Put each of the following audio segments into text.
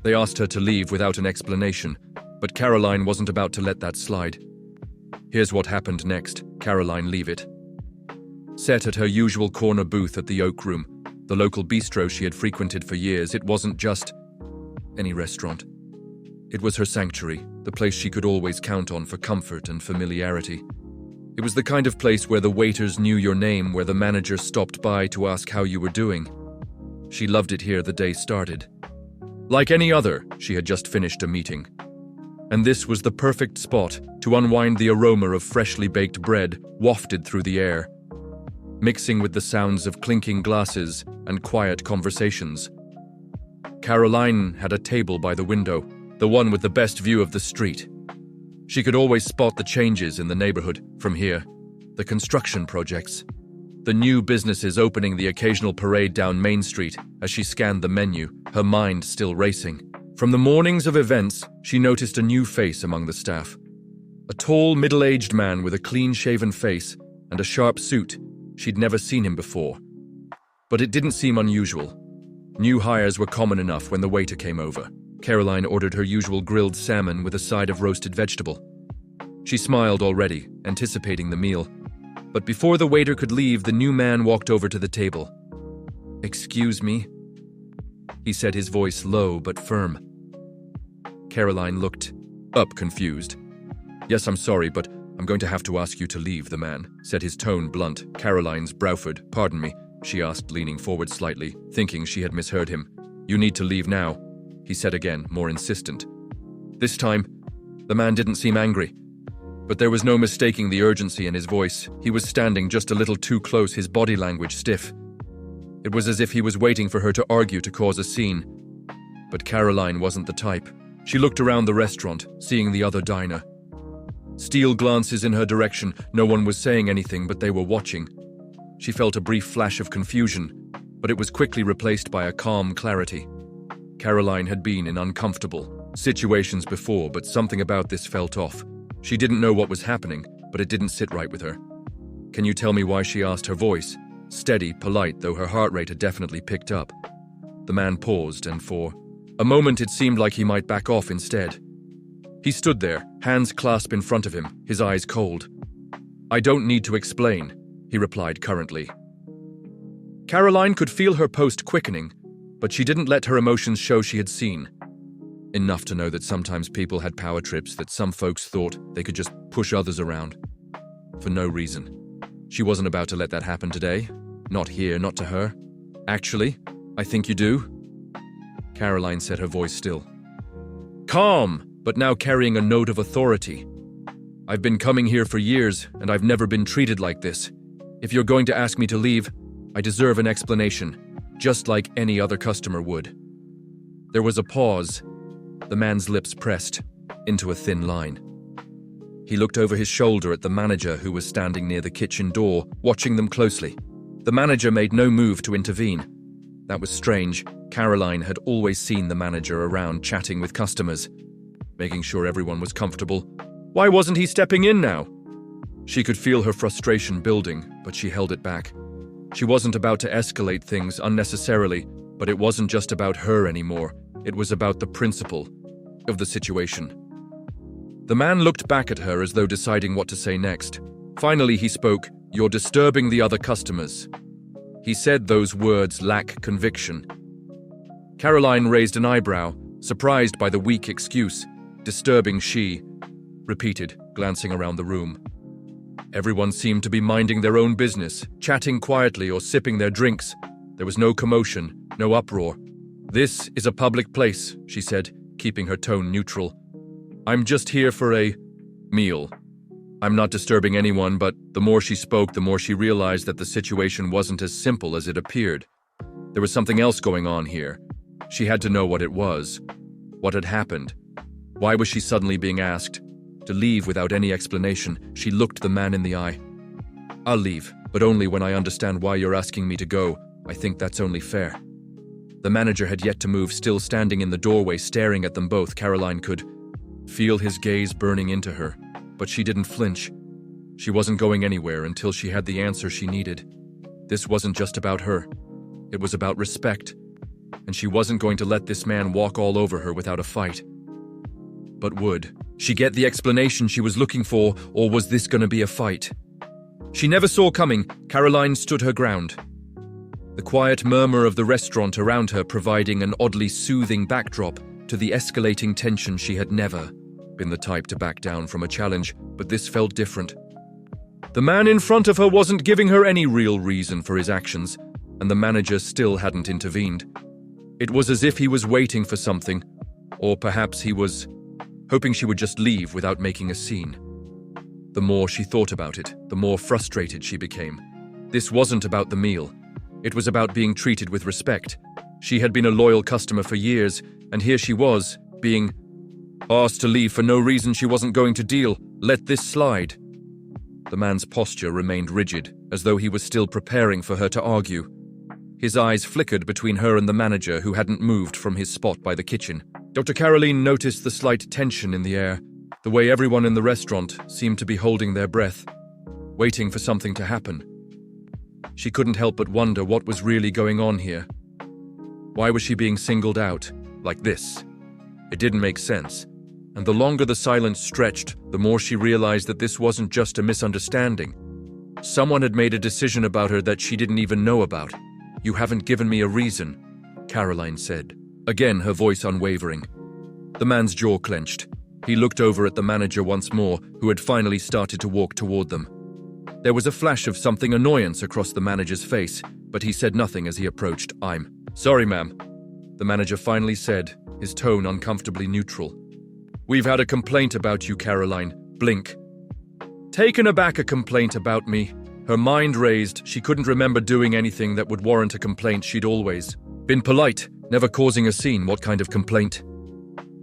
They asked her to leave without an explanation, but Karoline wasn't about to let that slide. Here's what happened next. Karoline Leavitt sat at her usual corner booth at the Oak Room, the local bistro she had frequented for years. It wasn't just any restaurant. It was her sanctuary, the place she could always count on for comfort and familiarity. It was the kind of place where the waiters knew your name, where the manager stopped by to ask how you were doing. She loved it here the day started. Like any other, she had just finished a meeting. And this was the perfect spot to unwind. The aroma of freshly baked bread wafted through the air, mixing with the sounds of clinking glasses and quiet conversations. Karoline had a table by the window, the one with the best view of the street. She could always spot the changes in the neighborhood from here. The construction projects, the new businesses opening, the occasional parade down Main Street. As she scanned the menu, her mind still racing. From the mornings of events, she noticed a new face among the staff. A tall, middle-aged man with a clean-shaven face and a sharp suit. She'd never seen him before. But it didn't seem unusual. New hires were common enough. When the waiter came over, Karoline ordered her usual grilled salmon with a side of roasted vegetable. She smiled already, anticipating the meal. But before the waiter could leave, the new man walked over to the table. "Excuse me," he said, his voice low but firm. Karoline looked up, confused. "Yes, I'm sorry, but I'm going to have to ask you to leave," the man said, his tone blunt. Karoline's browford. "Pardon me," she asked, leaning forward slightly, thinking she had misheard him. "You need to leave now," he said again, more insistent. This time, the man didn't seem angry, but there was no mistaking the urgency in his voice. He was standing just a little too close, his body language stiff. It was as if he was waiting for her to argue, to cause a scene. But Karoline wasn't the type. She looked around the restaurant, seeing the other diner. Steel glances in her direction. No one was saying anything, but they were watching. She felt a brief flash of confusion, but it was quickly replaced by a calm clarity. Karoline had been in uncomfortable situations before, but something about this felt off. She didn't know what was happening, but it didn't sit right with her. "Can you tell me why?" she asked, her voice steady, polite, though her heart rate had definitely picked up. The man paused, and for a moment it seemed like he might back off instead. He stood there, hands clasped in front of him, his eyes cold. "I don't need to explain," he replied currently. Karoline could feel her pulse quickening, but she didn't let her emotions show. She had seen enough to know that sometimes people had power trips, that some folks thought they could just push others around for no reason. She wasn't about to let that happen today. Not here, not to her. "Actually, I think you do," Karoline said, her voice still. Calm, but now carrying a note of authority. "I've been coming here for years, and I've never been treated like this. If you're going to ask me to leave, I deserve an explanation, just like any other customer would." There was a pause. The man's lips pressed into a thin line. He looked over his shoulder at the manager, who was standing near the kitchen door, watching them closely. The manager made no move to intervene. That was strange. Karoline had always seen the manager around, chatting with customers, making sure everyone was comfortable. Why wasn't he stepping in now? She could feel her frustration building, but she held it back. She wasn't about to escalate things unnecessarily, but it wasn't just about her anymore. It was about the principle of the situation. The man looked back at her as though deciding what to say next. Finally, he spoke. "You're disturbing the other customers." He said those words lack conviction. Karoline raised an eyebrow, surprised by the weak excuse. "Disturbing," she repeated, glancing around the room. Everyone seemed to be minding their own business, chatting quietly or sipping their drinks. There was no commotion, no uproar. "This is a public place," she said, keeping her tone neutral. "I'm just here for a meal. I'm not disturbing anyone." But the more she spoke, the more she realized that the situation wasn't as simple as it appeared. There was something else going on here. She had to know what it was. What had happened? Why was she suddenly being asked to leave without any explanation? She looked the man in the eye. "I'll leave, but only when I understand why you're asking me to go. I think that's only fair." The manager had yet to move, still standing in the doorway, staring at them both. Karoline could feel his gaze burning into her, but she didn't flinch. She wasn't going anywhere until she had the answer she needed. This wasn't just about her. It was about respect. and she wasn't going to let this man walk all over her without a fight. But would she get the explanation she was looking for, or was this going to be a fight? She never saw coming. Karoline stood her ground. The quiet murmur of the restaurant around her providing an oddly soothing backdrop to the escalating tension. She had never been the type to back down from a challenge, but this felt different. The man in front of her wasn't giving her any real reason for his actions, and the manager still hadn't intervened. It was as if he was waiting for something, or perhaps he was hoping she would just leave without making a scene. The more she thought about it, the more frustrated she became. This wasn't about the meal. It was about being treated with respect. She had been a loyal customer for years, and here she was, being asked to leave for no reason she wasn't going to deal. Let this slide. The man's posture remained rigid, as though he was still preparing for her to argue. His eyes flickered between her and the manager, who hadn't moved from his spot by the kitchen. Dr. Karoline noticed the slight tension in the air, the way everyone in the restaurant seemed to be holding their breath, waiting for something to happen. She couldn't help but wonder what was really going on here. Why was she being singled out like this? It didn't make sense, and the longer the silence stretched, the more she realized that this wasn't just a misunderstanding. Someone had made a decision about her that she didn't even know about. "You haven't given me a reason," Karoline said, again her voice unwavering. The man's jaw clenched. He looked over at the manager once more, who had finally started to walk toward them. There was a flash of something annoyance across the manager's face, but he said nothing as he approached. "I'm sorry, ma'am," the manager finally said, his tone uncomfortably neutral. "We've had a complaint about you, Karoline." Blink. Taken aback, a complaint about me? Her mind raised. She couldn't remember doing anything that would warrant a complaint. She'd always been polite, never causing a scene. What kind of complaint?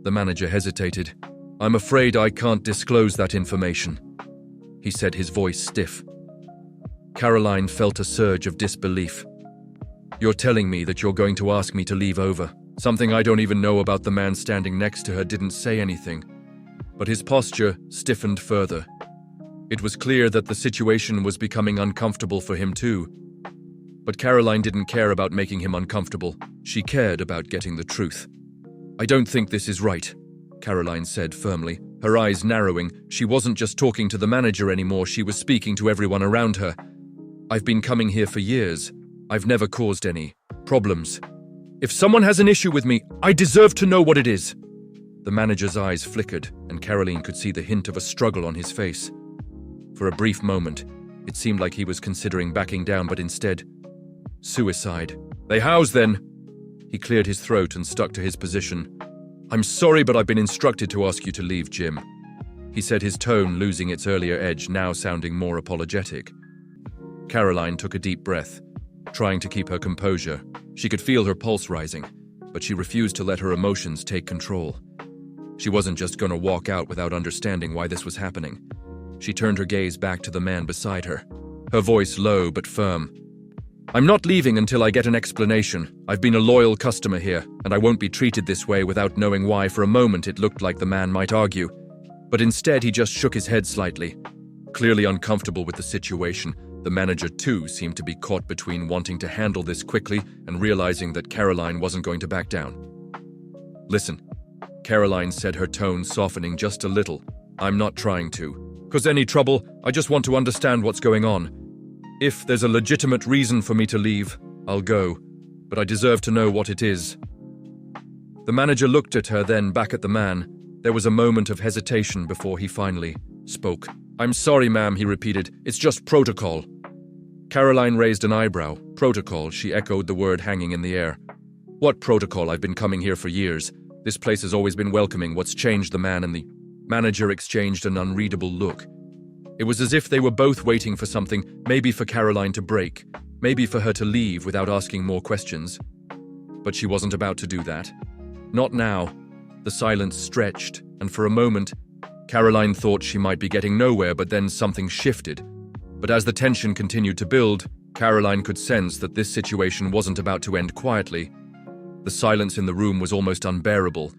The manager hesitated. "I'm afraid I can't disclose that information," he said, his voice stiff. Karoline felt a surge of disbelief. "You're telling me that you're going to ask me to leave over something I don't even know about?" The man standing next to her didn't say anything, but his posture stiffened further. It was clear that the situation was becoming uncomfortable for him too. But Karoline didn't care about making him uncomfortable. She cared about getting the truth. "I don't think this is right," Karoline said firmly, her eyes narrowing. She wasn't just talking to the manager anymore, she was speaking to everyone around her. "I've been coming here for years. I've never caused any problems. If someone has an issue with me, I deserve to know what it is." The manager's eyes flickered, and Karoline could see the hint of a struggle on his face. For a brief moment, it seemed like he was considering backing down, but instead, suicide. "They house then." He cleared his throat and stuck to his position. "I'm sorry, but I've been instructed to ask you to leave, Jim," he said, his tone losing its earlier edge, now sounding more apologetic. Karoline took a deep breath, trying to keep her composure. She could feel her pulse rising, but she refused to let her emotions take control. She wasn't just going to walk out without understanding why this was happening. She turned her gaze back to the man beside her, her voice low but firm. "I'm not leaving until I get an explanation. I've been a loyal customer here, and I won't be treated this way without knowing why." For a moment it looked like the man might argue, but instead he just shook his head slightly. Clearly uncomfortable with the situation, the manager too seemed to be caught between wanting to handle this quickly and realizing that Karoline wasn't going to back down. "Listen," Karoline said, her tone softening just a little. "I'm not trying to cause any trouble. I just want to understand what's going on. If there's a legitimate reason for me to leave, I'll go, but I deserve to know what it is." The manager looked at her, then back at the man. There was a moment of hesitation before he finally spoke. "I'm sorry, ma'am," he repeated. "It's just protocol." Karoline raised an eyebrow. "Protocol?" She echoed the word, hanging in the air. "What protocol? I've been coming here for years. This place has always been welcoming. What's changed?" The man and the manager exchanged an unreadable look. It was as if they were both waiting for something, maybe for Karoline to break, maybe for her to leave without asking more questions. But she wasn't about to do that. Not now. The silence stretched, and for a moment, Karoline thought she might be getting nowhere, but then something shifted. But as the tension continued to build, Karoline could sense that this situation wasn't about to end quietly. The silence in the room was almost unbearable.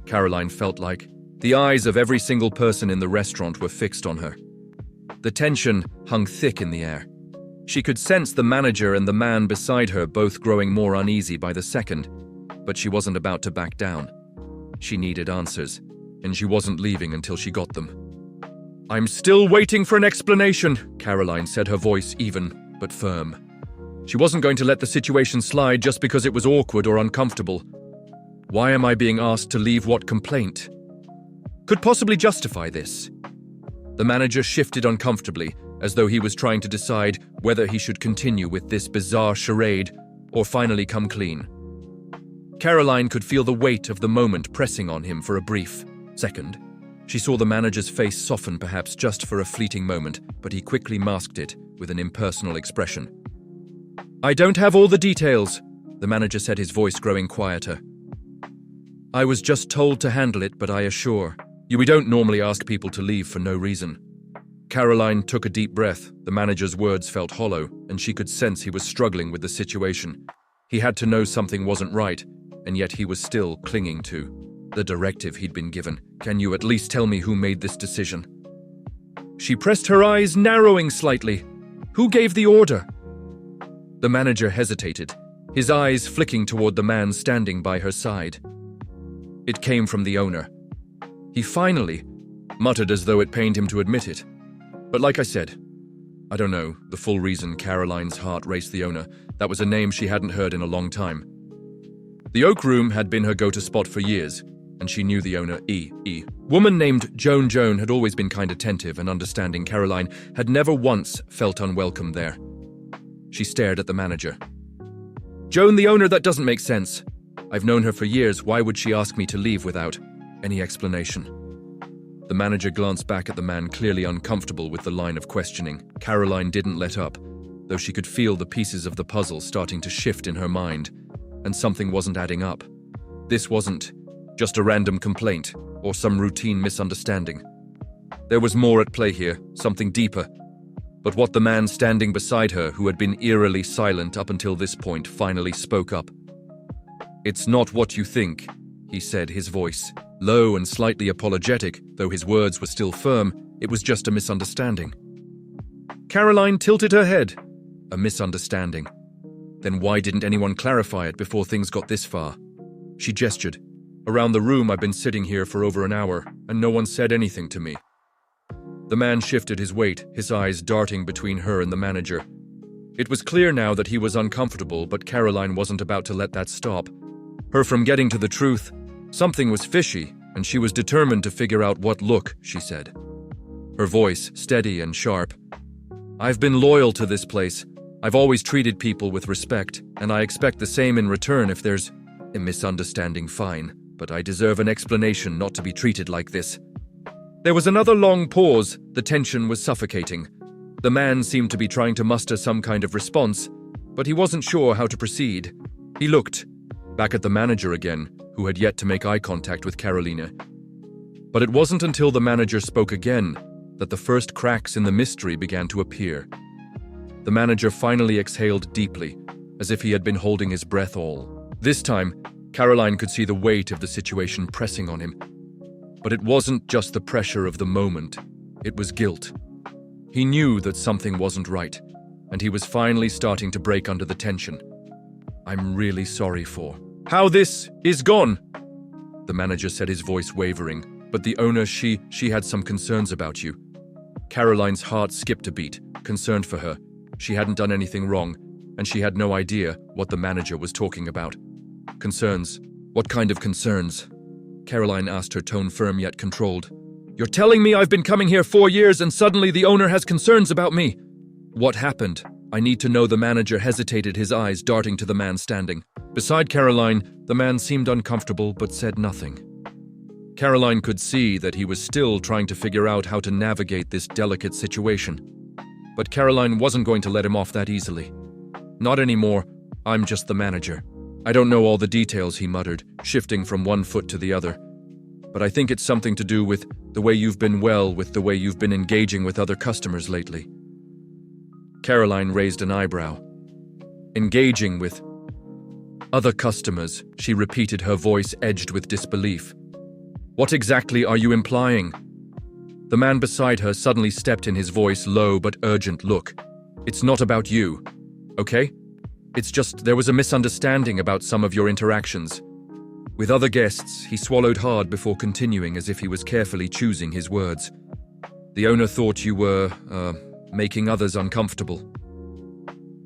Karoline felt like the eyes of every single person in the restaurant were fixed on her. The tension hung thick in the air. She could sense the manager and the man beside her both growing more uneasy by the second. but she wasn't about to back down. She needed answers, and she wasn't leaving until she got them. "I'm still waiting for an explanation," Karoline said, her voice even, but firm. She wasn't going to let the situation slide just because it was awkward or uncomfortable. Why am I being asked to leave? What complaint could possibly justify this? The manager shifted uncomfortably, as though he was trying to decide whether he should continue with this bizarre charade or finally come clean. Karoline could feel the weight of the moment pressing on him for a brief second. She saw the manager's face soften, perhaps just for a fleeting moment, but he quickly masked it with an impersonal expression. "I don't have all the details," the manager said, his voice growing quieter. "I was just told to handle it, but I assure you we don't normally ask people to leave for no reason." Karoline took a deep breath. The manager's words felt hollow, and she could sense he was struggling with the situation. He had to know something wasn't right, and yet he was still clinging to the directive he'd been given. "Can you at least tell me who made this decision?" She pressed her eyes, narrowing slightly. "Who gave the order?" The manager hesitated, his eyes flicking toward the man standing by her side. "It came from the owner," he finally muttered, as though it pained him to admit it. "But like I said, I don't know the full reason." Karoline's heart raced. The owner, that was a name she hadn't heard in a long time. The Oak Room had been her go-to spot for years, and she knew the owner. Woman named Joan had always been kind, attentive and understanding. Karoline had never once felt unwelcome there. She stared at the manager. "Joan, the owner? That doesn't make sense. I've known her for years. Why would she ask me to leave without any explanation?" The manager glanced back at the man, clearly uncomfortable with the line of questioning. Karoline didn't let up, though she could feel the pieces of the puzzle starting to shift in her mind, and something wasn't adding up. This wasn't just a random complaint or some routine misunderstanding. There was more at play here, something deeper. But what the man standing beside her, who had been eerily silent up until this point, finally spoke up. "It's not what you think," he said, his voice low and slightly apologetic, though his words were still firm. "It was just a misunderstanding." Karoline tilted her head. A misunderstanding? Then why didn't anyone clarify it before things got this far? She gestured. "Around the room, I've been sitting here for over an hour, and no one said anything to me." The man shifted his weight, his eyes darting between her and the manager. It was clear now that he was uncomfortable, but Karoline wasn't about to let that stop her from getting to the truth. Something was fishy, and she was determined to figure out what. "Look," she said, her voice steady and sharp. "I've been loyal to this place. I've always treated people with respect, and I expect the same in return. If there's a misunderstanding, fine, but I deserve an explanation, not to be treated like this." There was another long pause. The tension was suffocating. The man seemed to be trying to muster some kind of response, but he wasn't sure how to proceed. He looked back at the manager again, who had yet to make eye contact with Karoline. But it wasn't until the manager spoke again that the first cracks in the mystery began to appear. The manager finally exhaled deeply, as if he had been holding his breath all this time. Karoline could see the weight of the situation pressing on him. But it wasn't just the pressure of the moment, it was guilt. He knew that something wasn't right, and he was finally starting to break under the tension. "I'm really sorry for how this is gone," the manager said, his voice wavering. "But the owner, she had some concerns about you." Karoline's heart skipped a beat, concerned for her. She hadn't done anything wrong, and she had no idea what the manager was talking about. "Concerns? What kind of concerns?" Karoline asked, her tone firm yet controlled. "You're telling me I've been coming here 4 years and suddenly the owner has concerns about me? What happened? I need to know." The manager hesitated, his eyes darting to the man standing beside Karoline. The man seemed uncomfortable but said nothing. Karoline could see that he was still trying to figure out how to navigate this delicate situation. But Karoline wasn't going to let him off that easily. "Not anymore. I'm just the manager. I don't know all the details," he muttered, shifting from one foot to the other. "But I think it's something to do with the way you've been with the way you've been engaging with other customers lately." Karoline raised an eyebrow. "Engaging with other customers," she repeated, her voice edged with disbelief. "What exactly are you implying?" The man beside her suddenly stepped in, his voice low but urgent. "Look, it's not about you, okay? It's just there was a misunderstanding about some of your interactions. With other guests, he swallowed hard before continuing as if he was carefully choosing his words. The owner thought you were, making others uncomfortable.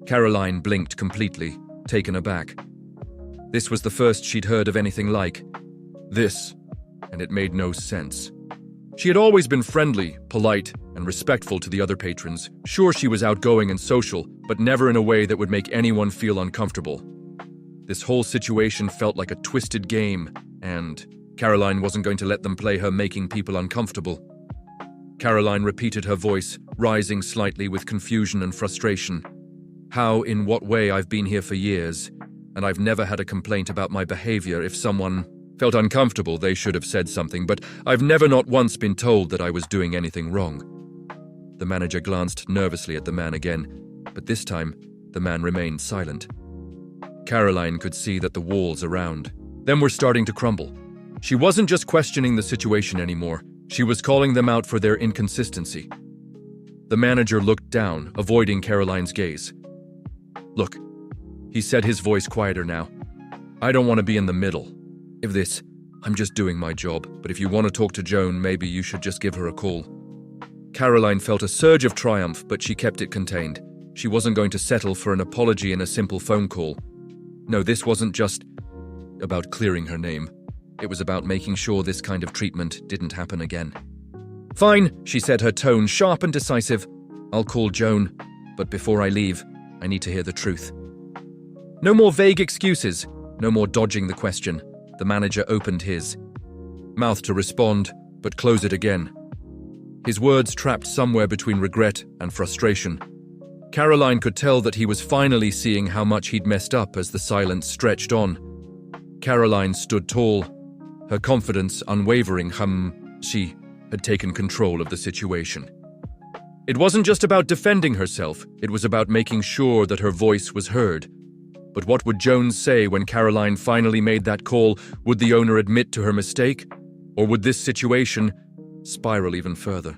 Karoline blinked completely, taken aback. This was the first she'd heard of anything like this, and it made no sense. She had always been friendly, polite, and respectful to the other patrons. Sure, she was outgoing and social, but never in a way that would make anyone feel uncomfortable. This whole situation felt like a twisted game, and Karoline wasn't going to let them play her making people uncomfortable. Karoline repeated her voice, rising slightly with confusion and frustration. How, in what way, I've been here for years, and I've never had a complaint about my behavior. If someone felt uncomfortable, they should have said something, but I've never not once been told that I was doing anything wrong. The manager glanced nervously at the man again, but this time, the man remained silent. Karoline could see that the walls around them were starting to crumble. She wasn't just questioning the situation anymore, she was calling them out for their inconsistency. The manager looked down, avoiding Karoline's gaze. Look, he said, his voice quieter now. I don't want to be in the middle of this. I'm just doing my job, but if you want to talk to Joan, maybe you should just give her a call. Karoline felt a surge of triumph, but she kept it contained. She wasn't going to settle for an apology in a simple phone call. No, this wasn't just about clearing her name. It was about making sure this kind of treatment didn't happen again. Fine, she said, her tone sharp and decisive. I'll call Joan, but before I leave, I need to hear the truth. No more vague excuses, no more dodging the question. The manager opened his mouth to respond, but closed it again. His words trapped somewhere between regret and frustration. Karoline could tell that he was finally seeing how much he'd messed up as the silence stretched on. Karoline stood tall, her confidence unwavering. She had taken control of the situation. It wasn't just about defending herself, it was about making sure that her voice was heard. But what would Jones say when Karoline finally made that call? Would the owner admit to her mistake? Or would this situation spiral even further?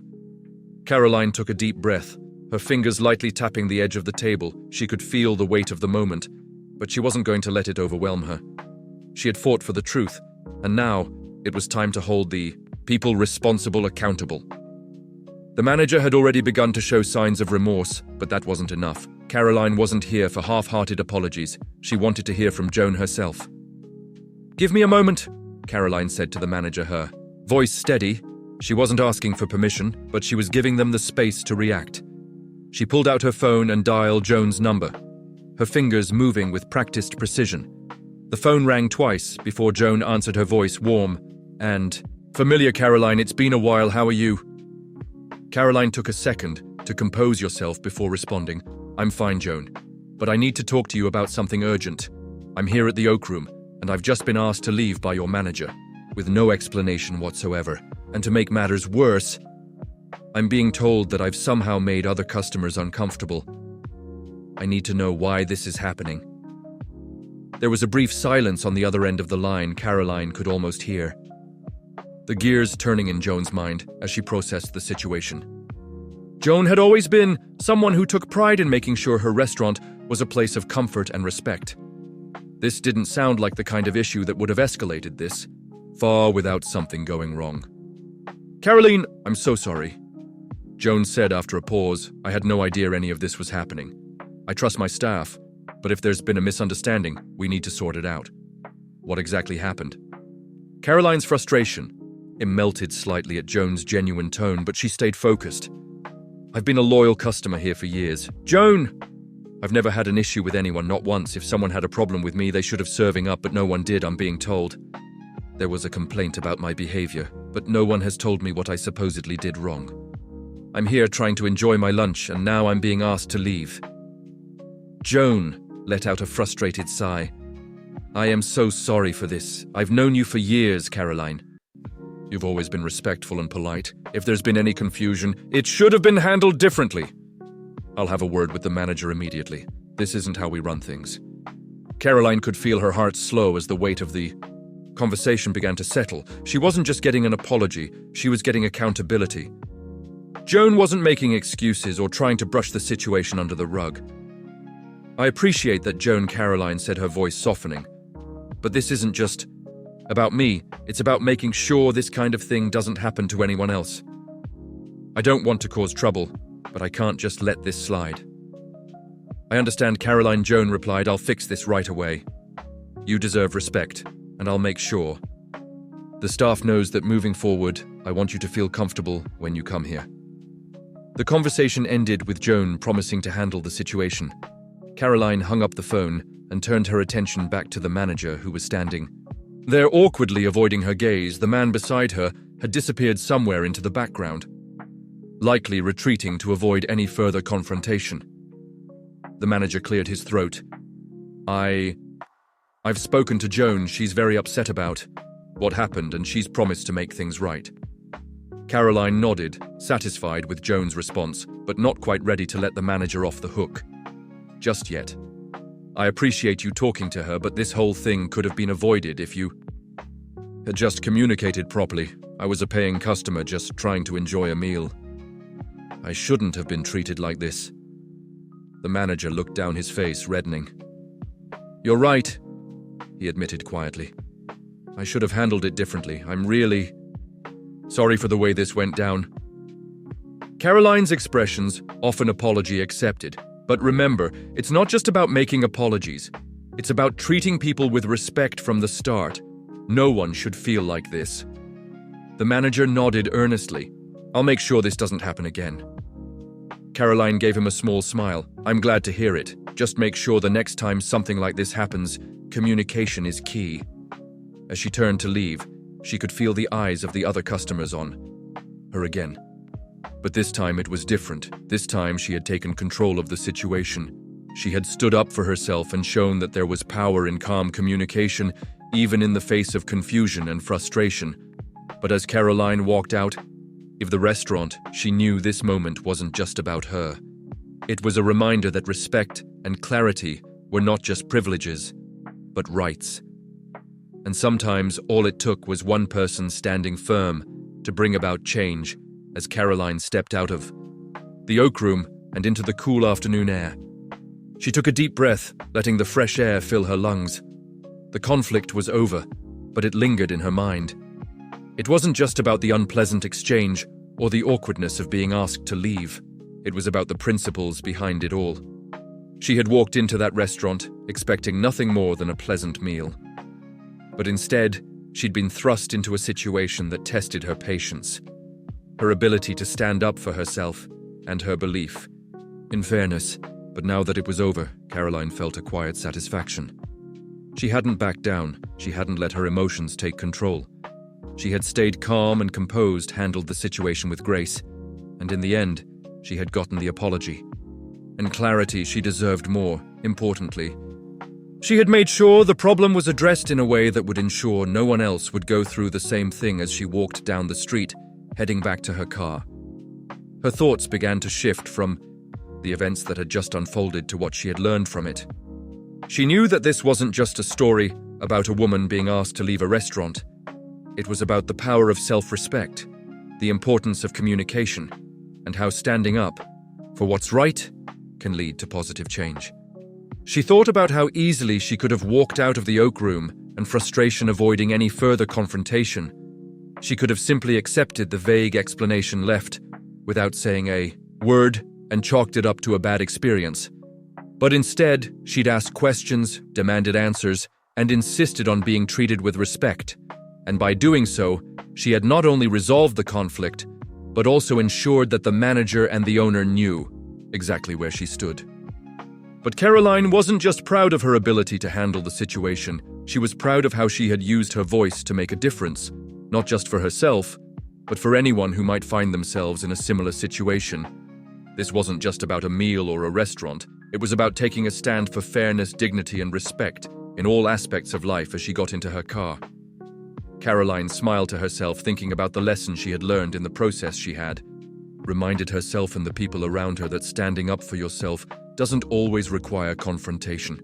Karoline took a deep breath, her fingers lightly tapping the edge of the table. She could feel the weight of the moment, but she wasn't going to let it overwhelm her. She had fought for the truth, and now it was time to hold the people responsible accountable. The manager had already begun to show signs of remorse, but that wasn't enough. Karoline wasn't here for half-hearted apologies. She wanted to hear from Joan herself. Give me a moment, Karoline said to the manager, her voice steady. She wasn't asking for permission, but she was giving them the space to react. She pulled out her phone and dialed Joan's number, her fingers moving with practiced precision. The phone rang twice before Joan answered, her voice warm and familiar. Karoline, it's been a while, how are you? Karoline took a second to compose yourself before responding. I'm fine, Joan, but I need to talk to you about something urgent. I'm here at the Oak Room, and I've just been asked to leave by your manager, with no explanation whatsoever. And to make matters worse, I'm being told that I've somehow made other customers uncomfortable. I need to know why this is happening. There was a brief silence on the other end of the line. Karoline could almost hear the gears turning in Joan's mind as she processed the situation. Joan had always been someone who took pride in making sure her restaurant was a place of comfort and respect. This didn't sound like the kind of issue that would have escalated this far without something going wrong. Karoline, I'm so sorry, Joan said after a pause. I had no idea any of this was happening. I trust my staff, but if there's been a misunderstanding, we need to sort it out. What exactly happened? Karoline's frustration melted slightly at Joan's genuine tone, but she stayed focused. I've been a loyal customer here for years. Joan! I've never had an issue with anyone, not once. If someone had a problem with me, they should have serving up, but no one did, I'm being told. There was a complaint about my behavior, but no one has told me what I supposedly did wrong. I'm here trying to enjoy my lunch, and now I'm being asked to leave. Joan let out a frustrated sigh. I am so sorry for this. I've known you for years, Karoline. You've always been respectful and polite. If there's been any confusion, it should have been handled differently. I'll have a word with the manager immediately. This isn't how we run things. Karoline could feel her heart slow as the weight of the conversation began to settle. She wasn't just getting an apology, she was getting accountability. Joan wasn't making excuses or trying to brush the situation under the rug. I appreciate that, Joan, Karoline said, her voice softening. But this isn't just About me, it's about making sure this kind of thing doesn't happen to anyone else. I don't want to cause trouble, but I can't just let this slide. I understand, Karoline. Joan replied. I'll fix this right away. You deserve respect, and I'll make sure. The staff knows that moving forward, I want you to feel comfortable when you come here. The conversation ended with Joan promising to handle the situation. Karoline hung up the phone and turned her attention back to the manager who was standing there, awkwardly avoiding her gaze. The man beside her had disappeared somewhere into the background, likely retreating to avoid any further confrontation. The manager cleared his throat. I've spoken to Joan. She's very upset about what happened, and she's promised to make things right. Karoline nodded, satisfied with Joan's response, but not quite ready to let the manager off the hook just yet. I appreciate you talking to her, but this whole thing could have been avoided if you had just communicated properly. I was a paying customer just trying to enjoy a meal. I shouldn't have been treated like this. The manager looked down, his face reddening. You're right, he admitted quietly. I should have handled it differently. I'm really sorry for the way this went down. Karoline's expressions, often apology accepted. But remember, it's not just about making apologies. It's about treating people with respect from the start. No one should feel like this. The manager nodded earnestly. I'll make sure this doesn't happen again. Karoline gave him a small smile. I'm glad to hear it. Just make sure the next time something like this happens, communication is key. As she turned to leave, she could feel the eyes of the other customers on her again. But this time it was different. This time she had taken control of the situation. She had stood up for herself and shown that there was power in calm communication, even in the face of confusion and frustration. But as Karoline walked out of the restaurant, she knew this moment wasn't just about her. It was a reminder that respect and clarity were not just privileges, but rights. And sometimes all it took was one person standing firm to bring about change. As Karoline stepped out of the Oak Room and into the cool afternoon air, she took a deep breath, letting the fresh air fill her lungs. The conflict was over, but it lingered in her mind. It wasn't just about the unpleasant exchange or the awkwardness of being asked to leave. It was about the principles behind it all. She had walked into that restaurant expecting nothing more than a pleasant meal. But instead, she'd been thrust into a situation that tested her patience, her ability to stand up for herself, and her belief in fairness. But now that it was over, Karoline felt a quiet satisfaction. She hadn't backed down. She hadn't let her emotions take control. She had stayed calm and composed, handled the situation with grace, and in the end, she had gotten the apology and clarity she deserved. More importantly, she had made sure the problem was addressed in a way that would ensure no one else would go through the same thing. As she walked down the street, heading back to her car, her thoughts began to shift from the events that had just unfolded to what she had learned from it. She knew that this wasn't just a story about a woman being asked to leave a restaurant. It was about the power of self-respect, the importance of communication, and how standing up for what's right can lead to positive change. She thought about how easily she could have walked out of the Oak Room and frustration avoiding any further confrontation. She could have simply accepted the vague explanation left without saying a word and chalked it up to a bad experience. But instead, she'd asked questions, demanded answers, and insisted on being treated with respect. And by doing so, she had not only resolved the conflict, but also ensured that the manager and the owner knew exactly where she stood. But Karoline wasn't just proud of her ability to handle the situation. She was proud of how she had used her voice to make a difference, not just for herself, but for anyone who might find themselves in a similar situation. This wasn't just about a meal or a restaurant. It was about taking a stand for fairness, dignity, and respect in all aspects of life. As she got into her car, Karoline smiled to herself, thinking about the lesson she had learned in the process. She had reminded herself and the people around her that standing up for yourself doesn't always require confrontation.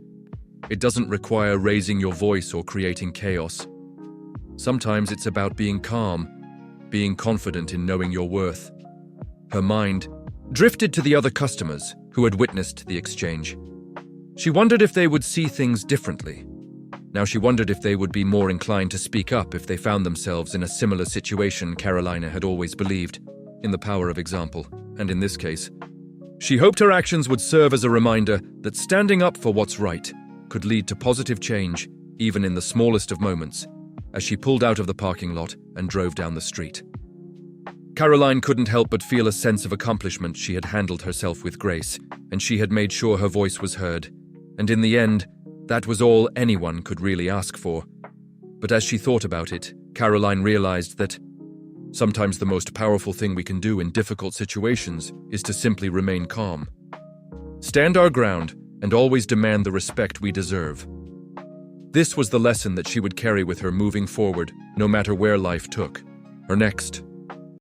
It doesn't require raising your voice or creating chaos. Sometimes it's about being calm, being confident in knowing your worth. Her mind drifted to the other customers who had witnessed the exchange. She wondered if they would see things differently. Now she wondered if they would be more inclined to speak up if they found themselves in a similar situation. Karoline had always believed in the power of example, and in this case, she hoped her actions would serve as a reminder that standing up for what's right could lead to positive change, even in the smallest of moments, as she pulled out of the parking lot and drove down the street. Karoline couldn't help but feel a sense of accomplishment. She had handled herself with grace, and she had made sure her voice was heard. And in the end, that was all anyone could really ask for. But as she thought about it, Karoline realized that sometimes the most powerful thing we can do in difficult situations is to simply remain calm. Stand our ground and always demand the respect we deserve. This was the lesson that she would carry with her moving forward, no matter where life took her next.